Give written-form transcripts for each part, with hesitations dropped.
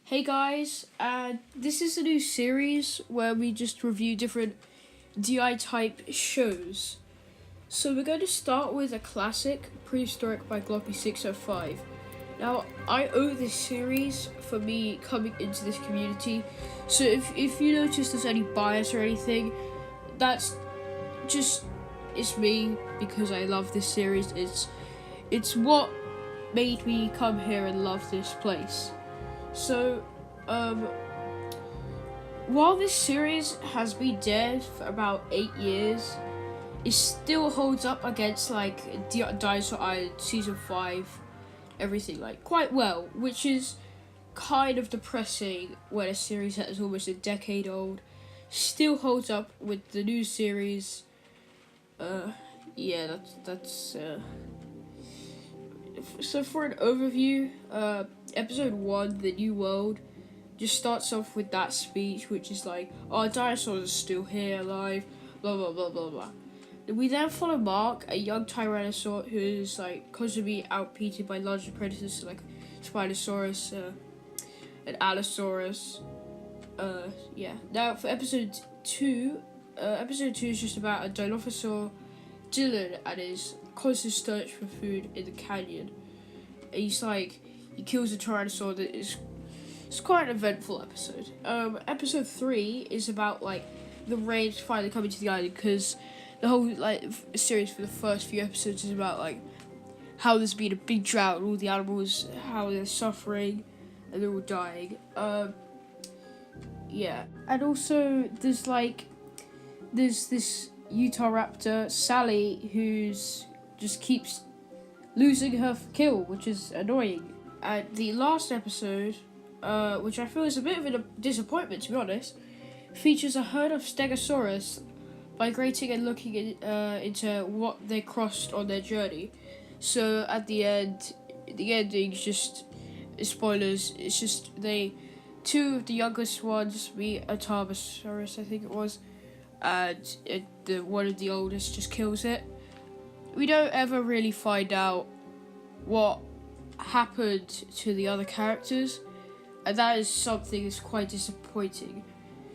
Hey guys, this is a new series where we just review different DI type shows. So we're going to start with a classic, Prehistoric by Gloppy605. Now, I owe this series for me coming into this community, so if you notice there's any bias or anything, that's just, it's me, because I love this series. It's what made me come here and love this place. So, while this series has been dead for about 8 years, it still holds up against Dinosaur Island Season 5, everything quite well, which is kind of depressing when a series that is almost a decade old still holds up with the new series. Yeah, that's So for an overview, episode 1, The New World, just starts off with that speech, which is oh, dinosaurs are still here, alive, blah blah blah blah blah. We then follow Mark, a young Tyrannosaur who is constantly outcompeted by larger predators like Spinosaurus and Allosaurus. Yeah. Now for episode 2, is just about a Dilophosaur, Dylan, and his constant search for food in the canyon. He kills a Tyrannosaur that is. It's quite an eventful episode. Episode 3 is about the rains finally coming to the island, because the whole series for the first few episodes is about how there's been a big drought and all the animals, how they're suffering and they're all dying. Yeah, and also there's this Utahraptor, Sally, who's just keeps losing her kill, which is annoying. And the last episode, which I feel is a bit of a disappointment to be honest, features a herd of Stegosaurus migrating and looking into what they crossed on their journey. So at the end, the ending's just, spoilers, it's just two of the youngest ones meet a Tarbosaurus, I think it was, and one of the oldest just kills it. We don't ever really find out what happened to the other characters, and that is something that's quite disappointing.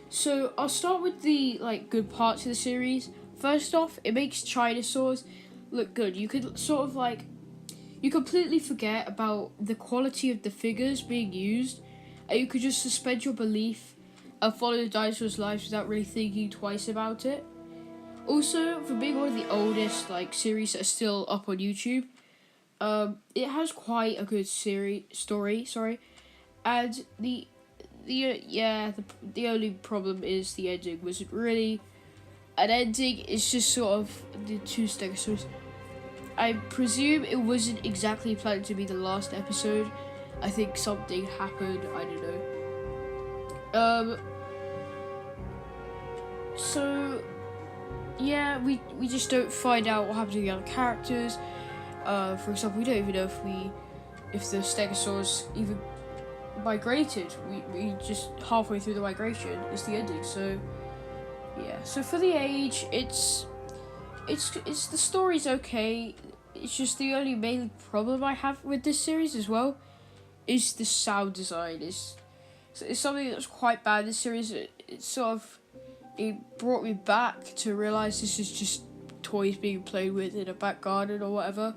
So I'll start with the good parts of the series. First off, it makes Chinosaurs look good. You could you completely forget about the quality of the figures being used, and you could just suspend your belief and follow the dinosaurs' lives without really thinking twice about it. Also, for being one of the oldest series that are still up on YouTube, it has quite a good story. And the only problem is the ending wasn't really an ending. It's just sort of the two Stegosaurus. I presume it wasn't exactly planned to be the last episode. I think something happened. I don't know. So yeah, we just don't find out what happened to the other characters. For example, we don't even know if the Stegosaurus even migrated. We just halfway through the migration is the ending. So yeah. So for the age, it's the story's okay. It's just the only main problem I have with this series as well is the sound design. It's something that's quite bad. This series, it brought me back to realize this is just toys being played with in a back garden or whatever.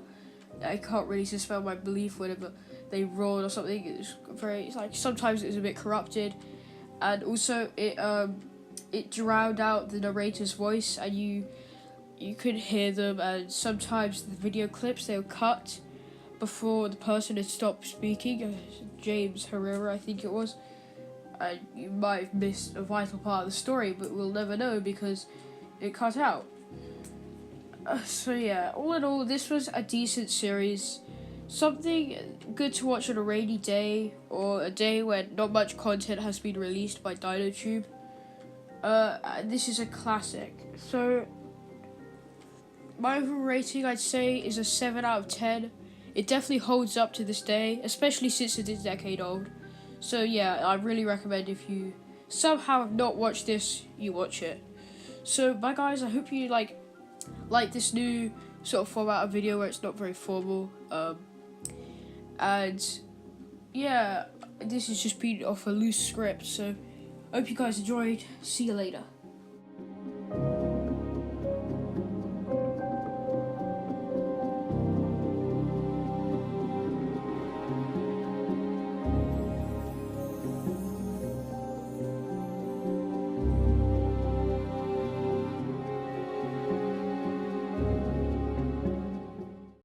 I can't really suspend my belief whenever they roared or something. It's sometimes it was a bit corrupted, and also it drowned out the narrator's voice, and you could hear them, and sometimes the video clips, they were cut before the person had stopped speaking. James Herrera, I think it was. And you might have missed a vital part of the story, but we'll never know because it cut out. So yeah, all in all, this was a decent series. Something good to watch on a rainy day, or a day when not much content has been released by DinoTube. This is a classic. So my overall rating, I'd say, is a 7 out of 10. It definitely holds up to this day, especially since it is a decade old. So yeah, I really recommend, if you somehow have not watched this, you watch it. So bye guys, I hope you like this new sort of format of video where it's not very formal. And yeah, this is just been off a loose script, so I hope you guys enjoyed. See you later.